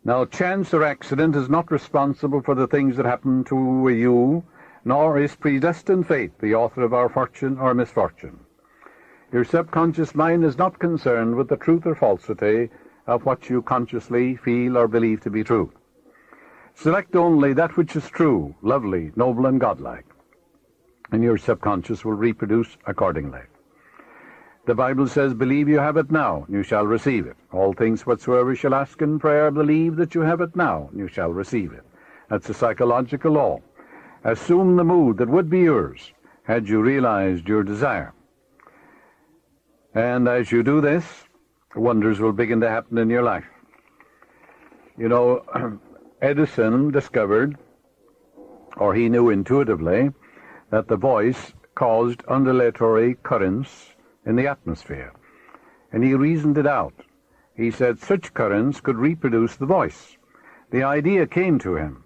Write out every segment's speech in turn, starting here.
Now, chance or accident is not responsible for the things that happen to you, nor is predestined fate the author of our fortune or misfortune. Your subconscious mind is not concerned with the truth or falsity of what you consciously feel or believe to be true. Select only that which is true, lovely, noble, and godlike, and your subconscious will reproduce accordingly. The Bible says, believe you have it now, and you shall receive it. All things whatsoever you shall ask in prayer, believe that you have it now, and you shall receive it. That's a psychological law. Assume the mood that would be yours had you realized your desire. And as you do this, wonders will begin to happen in your life. You know, Edison discovered, or he knew intuitively, that the voice caused undulatory currents in the atmosphere. And he reasoned it out. He said such currents could reproduce the voice. The idea came to him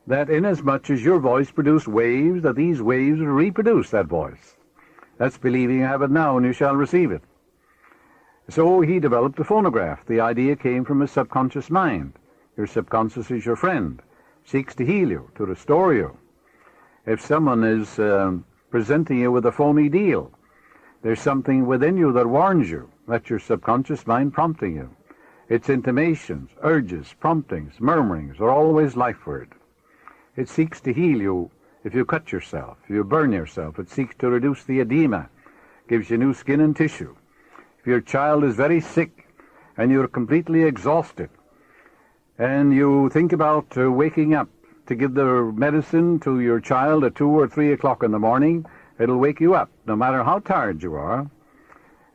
that inasmuch as your voice produced waves, that these waves would reproduce that voice. That's believing you have it now and you shall receive it. So he developed a phonograph. The idea came from his subconscious mind. Your subconscious is your friend, seeks to heal you, to restore you. If someone is presenting you with a phony deal, there's something within you that warns you. That's your subconscious mind prompting you. Its intimations, urges, promptings, murmurings are always life word. It seeks to heal you if you cut yourself, if you burn yourself. It seeks to reduce the edema, gives you new skin and tissue. If your child is very sick and you're completely exhausted, and you think about waking up to give the medicine to your child at 2 or 3 o'clock in the morning, it'll wake you up, no matter how tired you are,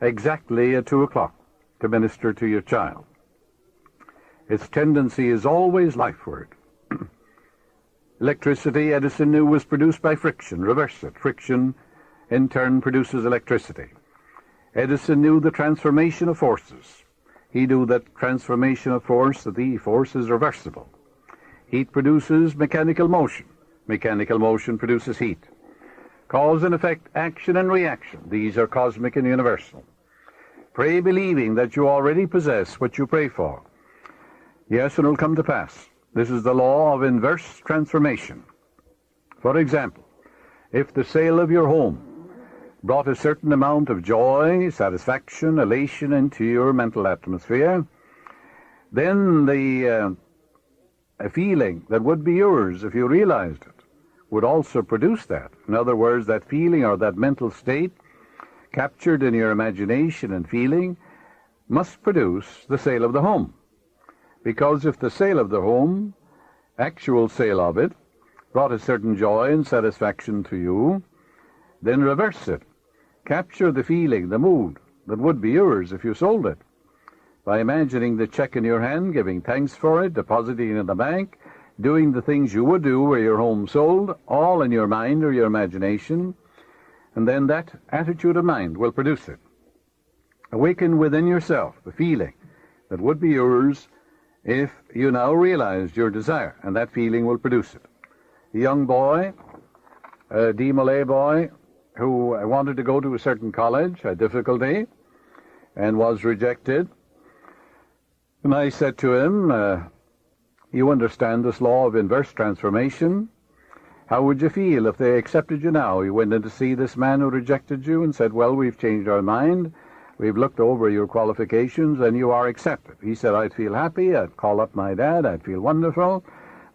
exactly at 2 o'clock to minister to your child. Its tendency is always lifeward. Electricity, Edison knew, was produced by friction. Reverse it. Friction, in turn, produces electricity. Edison knew the transformation of forces. He knew that transformation of force, that the force is reversible. Heat produces mechanical motion. Mechanical motion produces heat. Cause and effect, action and reaction. These are cosmic and universal. Pray believing that you already possess what you pray for. Yes, and it will come to pass. This is the law of inverse transformation. For example, if the sale of your home brought a certain amount of joy, satisfaction, elation into your mental atmosphere, then the feeling that would be yours if you realized it would also produce that. In other words, that feeling or that mental state captured in your imagination and feeling must produce the sale of the home. Because if the sale of the home, actual sale of it, brought a certain joy and satisfaction to you, then reverse it. Capture the feeling, the mood that would be yours if you sold it, by imagining the check in your hand, giving thanks for it, depositing it in the bank, doing the things you would do were your home sold, all in your mind or your imagination, and then that attitude of mind will produce it. Awaken within yourself the feeling that would be yours if you now realized your desire, and that feeling will produce it. A young boy, a Malay boy, who wanted to go to a certain college, had difficulty, and was rejected. And I said to him, you understand this law of inverse transformation? How would you feel if they accepted you now? You went in to see this man who rejected you and said, well, we've changed our mind. We've looked over your qualifications and you are accepted. He said, I'd feel happy. I'd call up my dad. I'd feel wonderful.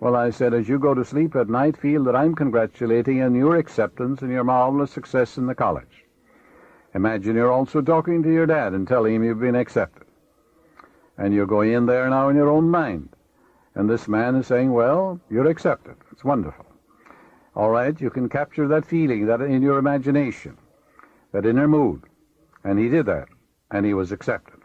Well, I said, as you go to sleep at night, feel that I'm congratulating you on your acceptance and your marvelous success in the college. Imagine you're also talking to your dad and telling him you've been accepted. And you're going in there now in your own mind. And this man is saying, well, you're accepted. It's wonderful. All right, you can capture that feeling, that in your imagination, that inner mood. And he did that, and he was accepted.